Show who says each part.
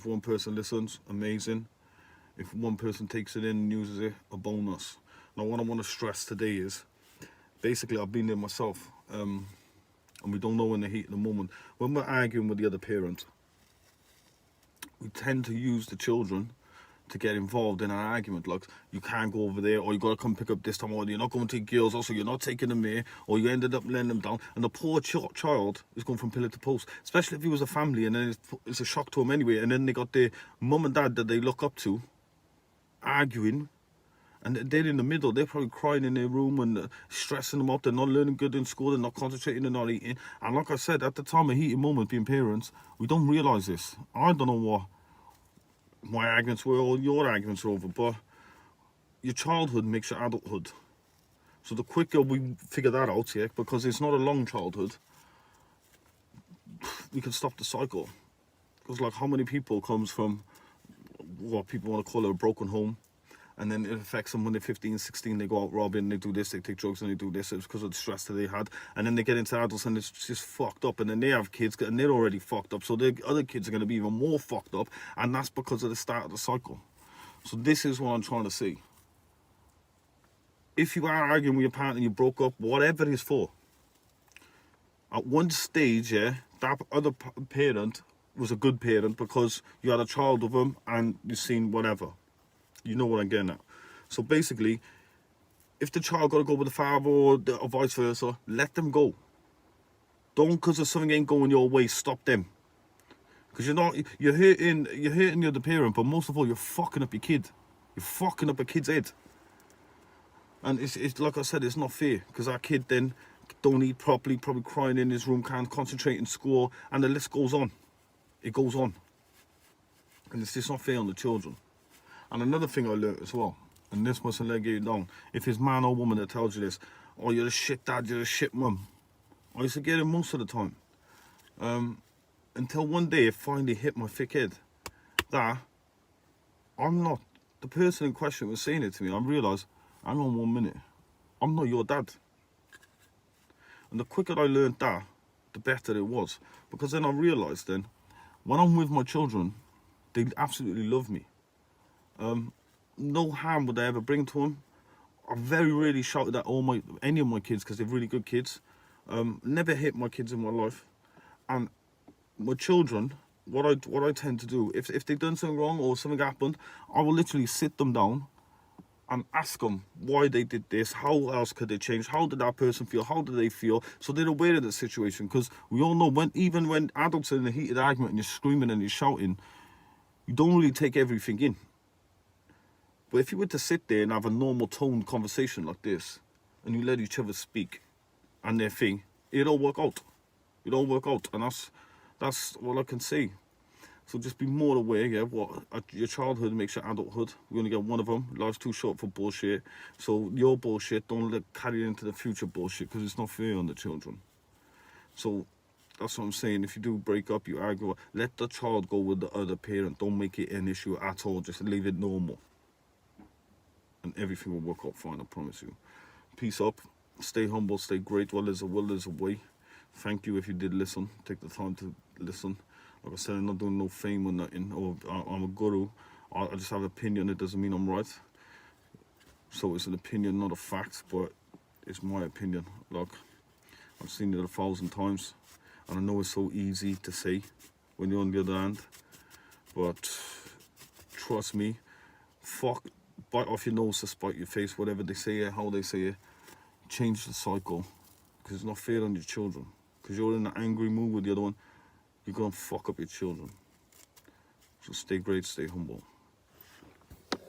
Speaker 1: If one person listens, amazing. If one person takes it in and uses it, a bonus. Now, what I want to stress today is, basically, I've been there myself, and we don't know in the heat of the moment. When we're arguing with the other parent, we tend to use the children to get involved in an argument. Like, you can't go over there, or you got to come pick up this time, or you're not going to take girls, also you're not taking them here, or you ended up letting them down. And the poor child is going from pillar to post, especially if he was a family, and then it's a shock to him anyway. And then they got their mum and dad that they look up to arguing, and they're in the middle. They're probably crying in their room and stressing them up. They're not learning good in school. They're not concentrating. They're not eating. And like I said, at the time of heated moment, being parents, we don't realise this. I don't know what my arguments were or your arguments were over, but your childhood makes your adulthood. So the quicker we figure that out, yeah, because it's not a long childhood, we can stop the cycle. Because like, how many people comes from what people want to call it a broken home, and then it affects them when they're 15, 16, they go out robbing, they do this, they take drugs and they do this. It's because of the stress that they had. And then they get into adults and it's just fucked up. And then they have kids and they're already fucked up. So the other kids are going to be even more fucked up. And that's because of the start of the cycle. So this is what I'm trying to say. If you are arguing with your partner and you broke up, whatever it is for, at one stage, yeah, that other parent was a good parent because you had a child with them and you've seen whatever. You know what I'm getting at. So basically, if the child got to go with the father or vice versa, let them go. Don't, because if something ain't going your way, stop them. Because you're hurting the other parent, but most of all, you're fucking up your kid. You're fucking up a kid's head. And it's like I said, it's not fair, because our kid then don't eat properly, probably crying in his room, can't concentrate in school, and the list goes on. It goes on. And it's just not fair on the children. And another thing I learned as well, and this mustn't let you down, if it's man or woman that tells you this, oh, you're a shit dad, you're a shit mum, I used to get it most of the time. Until one day it finally hit my thick head that I'm not, the person in question was saying it to me, I realised, hang on 1 minute, I'm not your dad. And the quicker I learned that, the better it was. Because then I realised then, when I'm with my children, they absolutely love me. No harm would I ever bring to them. I very rarely shouted at any of my kids because they're really good kids. Never hit my kids in my life. And my children, what I tend to do, if they've done something wrong or something happened, I will literally sit them down and ask them why they did this, how else could they change, how did that person feel, how did they feel, so they're aware of the situation. Because we all know, even when adults are in a heated argument and you're screaming and you're shouting, you don't really take everything in. But if you were to sit there and have a normal toned conversation like this, and you let each other speak and their thing, it'll work out. It'll work out, and that's all I can say. So just be more aware, yeah, what your childhood makes your adulthood. We only get one of them. Life's too short for bullshit. So your bullshit, don't carry it into the future bullshit, because it's not fair on the children. So that's what I'm saying. If you do break up, you argue, let the child go with the other parent. Don't make it an issue at all. Just leave it normal. And everything will work out fine, I promise you. Peace up. Stay humble, stay great. While there's a will, there's a way. Thank you if you did listen. Take the time to listen. Like I said, I'm not doing no fame or nothing. Or I'm a guru. I just have an opinion. It doesn't mean I'm right. So it's an opinion, not a fact. But it's my opinion. Look, I've seen it 1,000 times. And I know it's so easy to say when you're on the other hand. But trust me, bite off your nose to spite your face, whatever they say it, how they say it. Change the cycle, because it's not fair on your children. Because you're in an angry mood with the other one, you're going to fuck up your children. So stay great, stay humble.